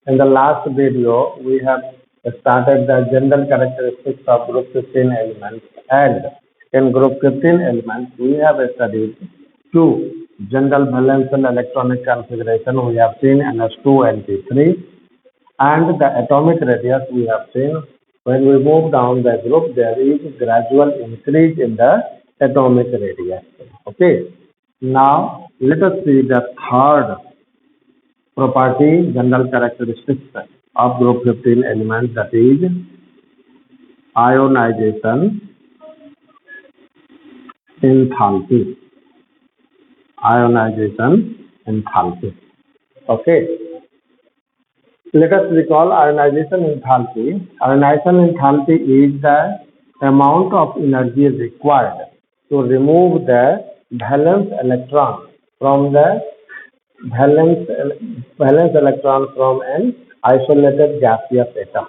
In the last video, we have started the general characteristics of group 15 elements, and in group 15 elements, we have studied two general valence and electronic configuration. We have seen NS2 and P3, and the atomic radius we have seen. When we move down the group, there is gradual increase in the atomic radius. Okay. Now, let us see the third property, general characteristics of group 15 elements, that is ionization enthalpy. Ionization enthalpy. Okay. Let us recall ionization enthalpy. Ionization enthalpy is the amount of energy required to remove the valence electron from the valence electron from an isolated gaseous atom.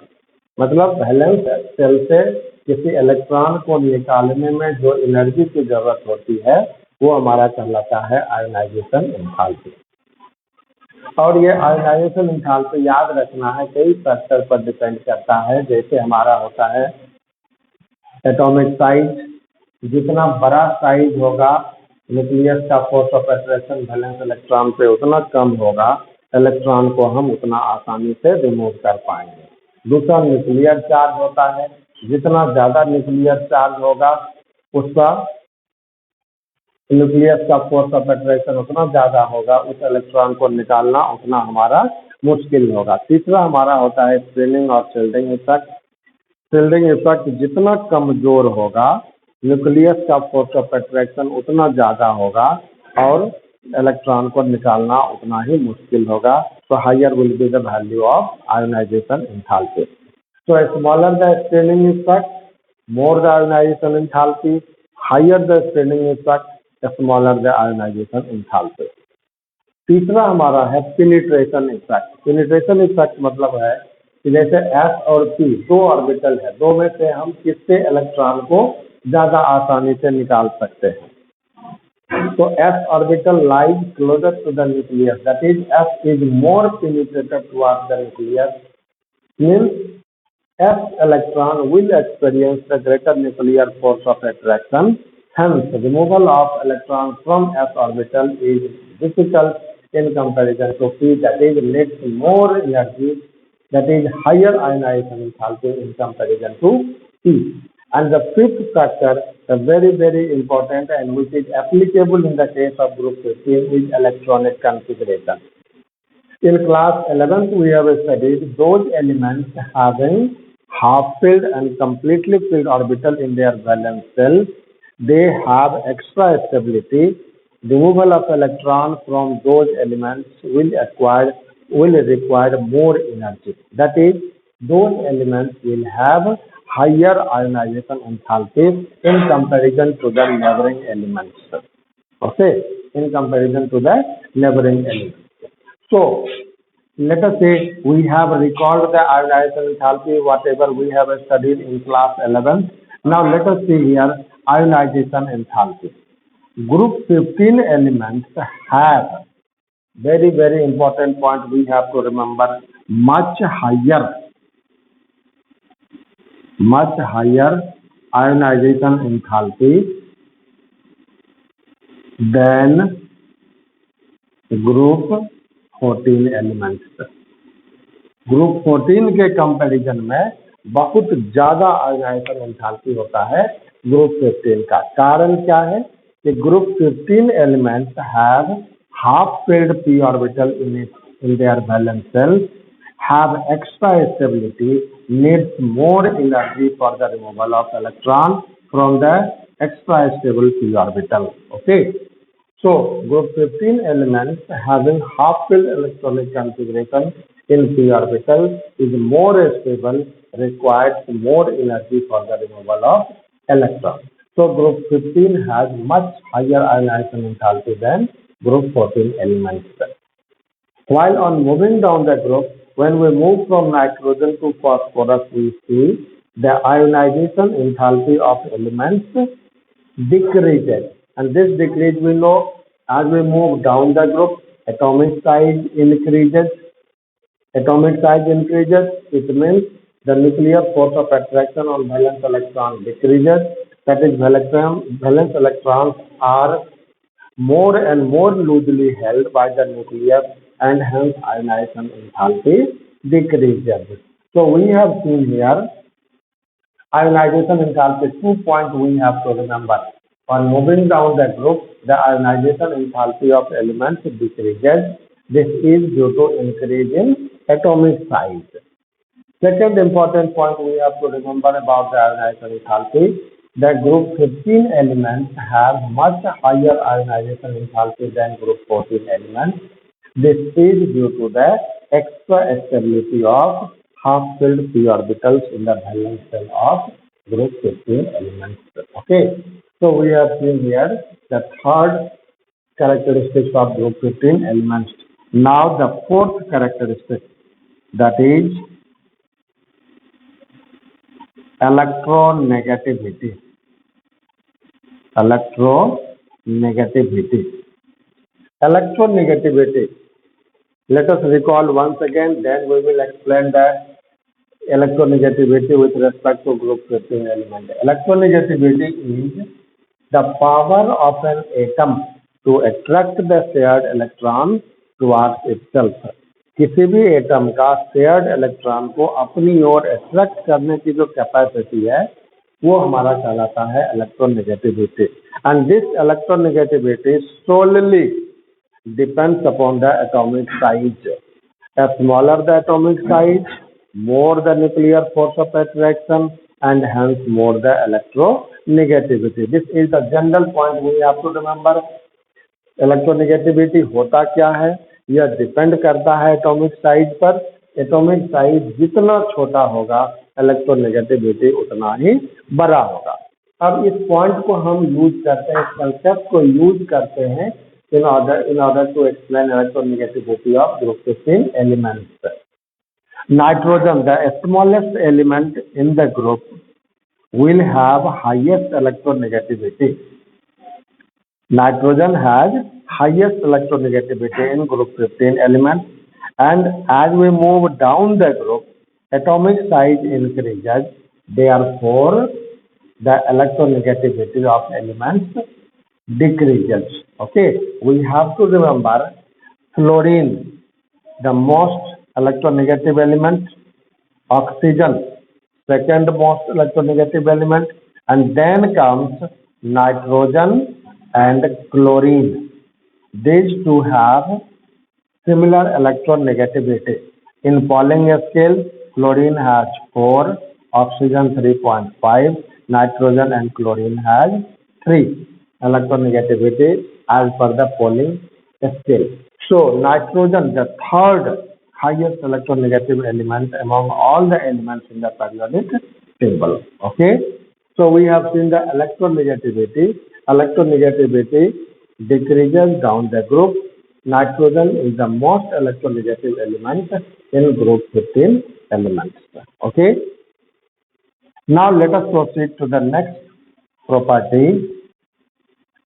मतलब valence shell से किसी electron को निकालने में जो energy की जरूरत होती है वो हमारा कहलाता है आयोनाइजेशन एंथैल्पी। और ये आयोनाइजेशन एंथैल्पी याद रखना है, कई फैक्टर पर डिपेंड करता है। जैसे हमारा होता है एटॉमिक साइज, जितना बड़ा साइज होगा न्यूक्लियस का force of attraction valence electron पे उतना कम होगा, इलेक्ट्रॉन को हम उतना आसानी से रिमूव कर पाएंगे। दूसरा न्यूक्लियर चार्ज होता है, जितना ज़्यादा न्यूक्लियर चार्ज होगा उसका न्यूक्लियस का फोर्स ऑफ अट्रैक्शन उतना ज़्यादा होगा, उस इलेक्ट्रॉन को निकालना उतना हमारा मुश्किल होगा। तीसरा हमारा होता है स्पिनिंग और शिल्डिंग इफेक्ट। शिल्डिंग इफेक्ट जितना कमजोर होगा, न्यूक्लियस का फोर्स ऑफ अट्रैक्शन उतना ज़्यादा होगा और इलेक्ट्रॉन को निकालना उतना ही मुश्किल होगा। तो higher will be the value of ionization enthalpy. So smaller the straining effect, more the ionization enthalpy. Higher the straining effect, smaller the ionization enthalpy. तीसरा हमारा है पेनिट्रेशन इफेक्ट। पेनिट्रेशन इफेक्ट मतलब है कि जैसे S और P दो orbital है, दो में से हम किससे इलेक्ट्रॉन को ज़्यादा आसानी से निकाल सकते हैं। तो S orbital lies closer to the nucleus, that is S is more penetrated towards the nucleus, means S electron will experience the greater nuclear force of attraction. Hence, removal of electrons from S orbital is difficult in comparison to P, that is needs more energy, that is higher ionization enthalpy in comparison to P. And the fifth factor, the very important and which is applicable in the case of group 15 is electronic configuration. In class 11th, we have studied those elements having half-filled and completely filled orbital in their valence shell. They have extra stability. Removal of electron from those elements will require more energy. That is, those elements will have higher ionization enthalpy in comparison to the neighboring elements. Okay, in comparison to the neighboring elements. So, let us say we have recalled the ionization enthalpy, whatever we have studied in class 11. Now, let us see here ionization enthalpy. Group 15 elements have very important point we have to remember, much higher ionization enthalpy than group 14 elements. Group 14 के comparison में बहुत ज्यादा ionisation enthalpy होता है group 15 का। कारण क्या है कि group 15 elements have half filled p orbital in their valence shell, have extra stability, needs more energy for the removal of electron from the extra stable p orbital. Okay. So, group 15 elements having half-filled electronic configuration in p orbital is more stable, requires more energy for the removal of electron. So, group 15 has much higher ionization enthalpy than group 14 elements. While on moving down the group, when we move from nitrogen to phosphorus, we see the ionization enthalpy of elements decreases. And this decrease we know as we move down the group, atomic size increases, Atomic size increases, it means the nuclear force of attraction on valence electron decreases. That is, valence electrons are more and more loosely held by the nucleus, and hence ionization enthalpy decreases. So we have seen here ionization enthalpy. 2 points we have to remember. On moving down the group, the ionization enthalpy of elements decreases. This is due to increase in atomic size. Second important point we have to remember about the ionization enthalpy, that group 15 elements have much higher ionization enthalpy than group 14 elements. This is due to the extra stability of half-filled p orbitals in the valence shell of group 15 elements. Okay, so we have seen here the third characteristics of group 15 elements. Now the fourth characteristic, that is electronegativity. Electronegativity. Electronegativity. Let us recall once again, then we will explain the electronegativity with respect to group 15 element. Electronegativity is the power of an atom to attract the shared electron towards itself. किसी भी atom का shared electron को अपनी ओर attract करने की जो capacity है वो हमारा कहलाता है electronegativity. And this electronegativity solely depends upon the atomic size. As smaller the atomic size, more the nuclear force of attraction, and hence more the electronegativity. This is the general point we have to remember. Electronegativity होता क्या है, यह depend करता है atomic size पर. Atomic size जितना छोटा होगा इलेक्ट्रोनेगेटिविटी उतना ही बड़ा होगा. अब इस पॉइंट को हम यूज करते हैं, इस कंसेप्ट को यूज करते हैं in order to explain electronegativity of group 15 elements. Nitrogen, the smallest element in the group, will have highest electronegativity. Nitrogen has highest electronegativity in group 15 elements, and as we move down the group, atomic size increases. Therefore, the electronegativity of elements decreases. Okay, we have to remember fluorine, the most electronegative element, oxygen, second most electronegative element, and then comes nitrogen and chlorine. These two have similar electronegativity. In Pauling scale, fluorine has 4, oxygen 3.5, nitrogen and chlorine has 3 electronegativity as per the Pauling scale. So nitrogen, the third highest electronegative element among all the elements in the periodic table. Okay, so we have seen the electronegativity. Electronegativity decreases down the group. Nitrogen is the most electronegative element in group 15 elements. Okay, now let us proceed to the next property,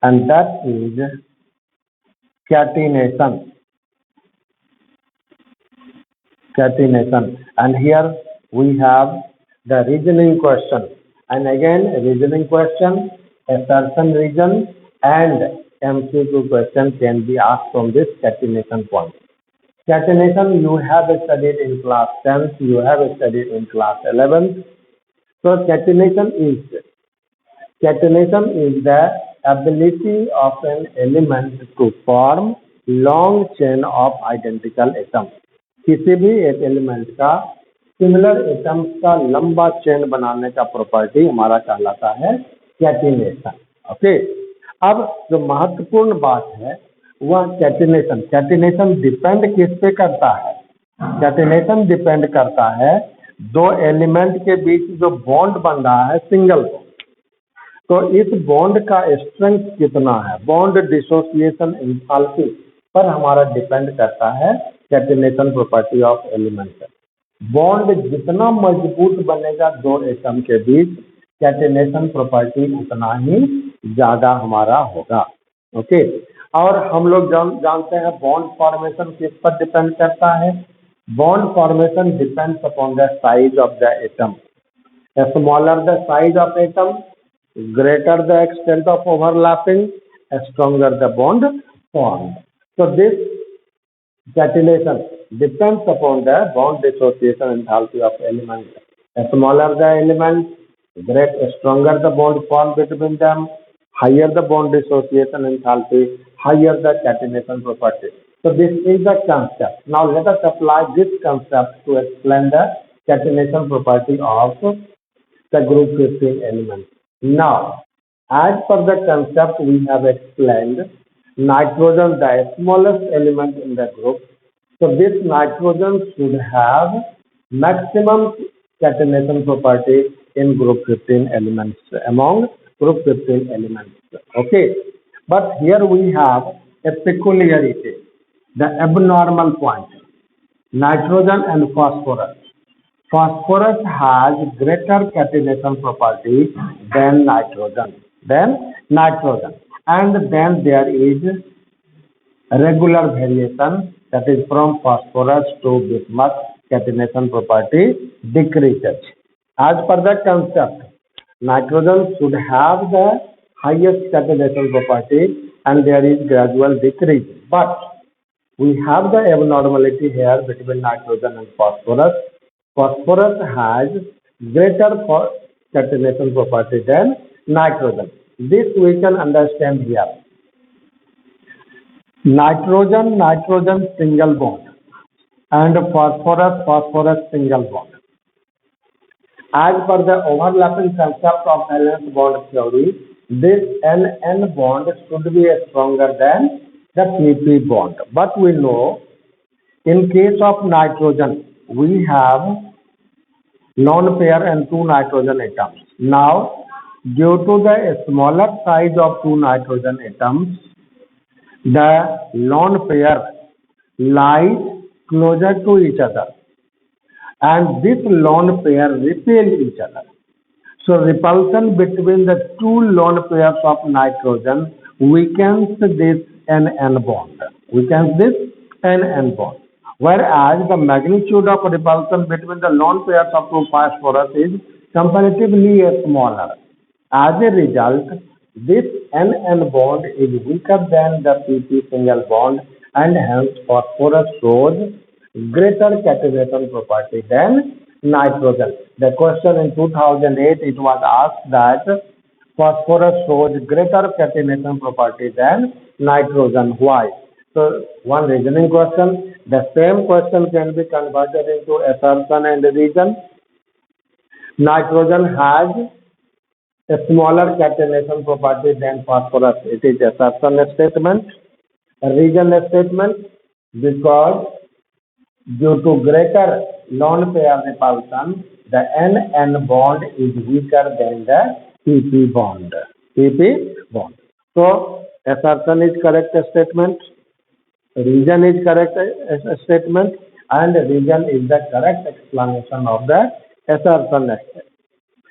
and that is catenation. Catenation, and here we have the reasoning question, and again reasoning question, assertion reason, and MCQ question can be asked from this catenation point. Catenation you have studied in class 10th, you have studied in class 11th. So catenation is the ability of an element to form long chain of identical atoms. किसी भी एक element का similar atoms का लंबा chain बनाने का property हमारा कहलाता है कैटिनेशन. ओके, अब जो महत्वपूर्ण बात है वह कैटिनेशन. कैटिनेशन डिपेंड किस पे करता है? कैटिनेशन डिपेंड करता है दो एलिमेंट के बीच जो बॉन्ड बन रहा है सिंगल बॉन्ड. तो इस बॉन्ड का स्ट्रेंथ कितना है, बॉन्ड डिसोसिएशन एंथैल्पी पर हमारा डिपेंड करता है catenation property of element. Bond जितना मजबूत बनेगा दो एटम के बीच, कैटिनेशन प्रॉपर्टी उतना ही ज्यादा हमारा होगा. ओके, और हम लोग जानते हैं बॉन्ड फॉर्मेशन किस पर डिपेंड करता है? Bond formation depends upon the size of the atom. The smaller the size of atom, greater the extent of overlapping, stronger the bond formed. So this catenation depends upon the bond dissociation enthalpy of element. The smaller the element, stronger the bond formed between them, higher the bond dissociation enthalpy, higher the catenation property. So this is the concept. Now let us apply this concept to explain the catenation property of the group 15 elements. Now, as per the concept we have explained, nitrogen, the smallest element in the group. So this nitrogen should have maximum catenation property in group 15 elements, among group 15 elements. Okay. But here we have a peculiarity, the abnormal point. Nitrogen and phosphorus. Phosphorus has greater catenation property than nitrogen. And then there is regular variation, that is from phosphorus to bismuth, catenation property decreases. As per the concept, nitrogen should have the highest catenation property and there is gradual decrease. But we have the abnormality here between nitrogen and phosphorus. Phosphorus has greater catenation property than nitrogen. This we can understand here. Nitrogen single bond and phosphorus single bond. As per the overlapping concept of valence bond theory, this N bond should be stronger than the PP bond. But we know in case of nitrogen, we have lone pair and two nitrogen atoms. Now, due to the smaller size of two nitrogen atoms, the lone pair lies closer to each other and this lone pair repel each other. So repulsion between the two lone pairs of nitrogen weakens this N bond. Whereas the magnitude of repulsion between the lone pairs of two phosphorus is comparatively smaller. As a result, this N bond is weaker than the PP single bond and hence phosphorus shows greater catenation property than nitrogen. The question in 2008 it was asked that phosphorus shows greater catenation property than nitrogen. Why? So one reasoning question. The same question can be converted into assertion and reason. Nitrogen has a smaller catenation property than phosphorus. It is assertion statement. A reason statement because due to greater lone pair repulsion, the N bond is weaker than the PP bond. So assertion is correct statement. Reason is correct statement and reason is the correct explanation of the assertion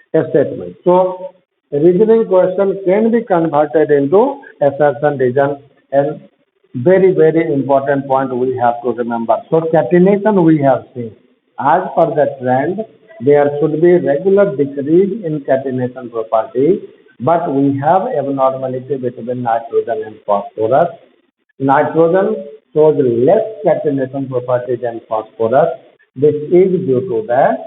statement. So reasoning question can be converted into assertion reason, and very important point we have to remember. So catenation we have seen. As per the trend, there should be regular decrease in catenation property, but we have abnormality between nitrogen and phosphorus. Nitrogen shows less catenation property than phosphorus. This is due to the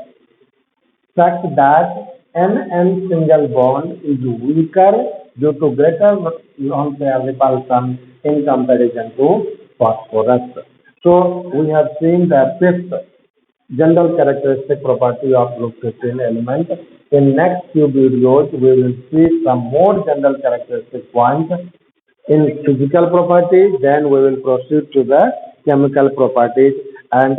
fact that N single bond is weaker due to greater lone pair repulsion in comparison to phosphorus. So we have seen the fifth general characteristic property of group 15 element. In next few videos, we will see some more general characteristic points in physical properties, then we will proceed to the chemical properties and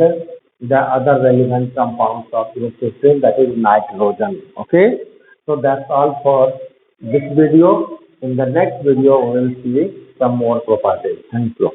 the other relevant compounds of group 15, that is nitrogen. Okay, so that's all for this video. In the next video, we will see some more properties. Thank you.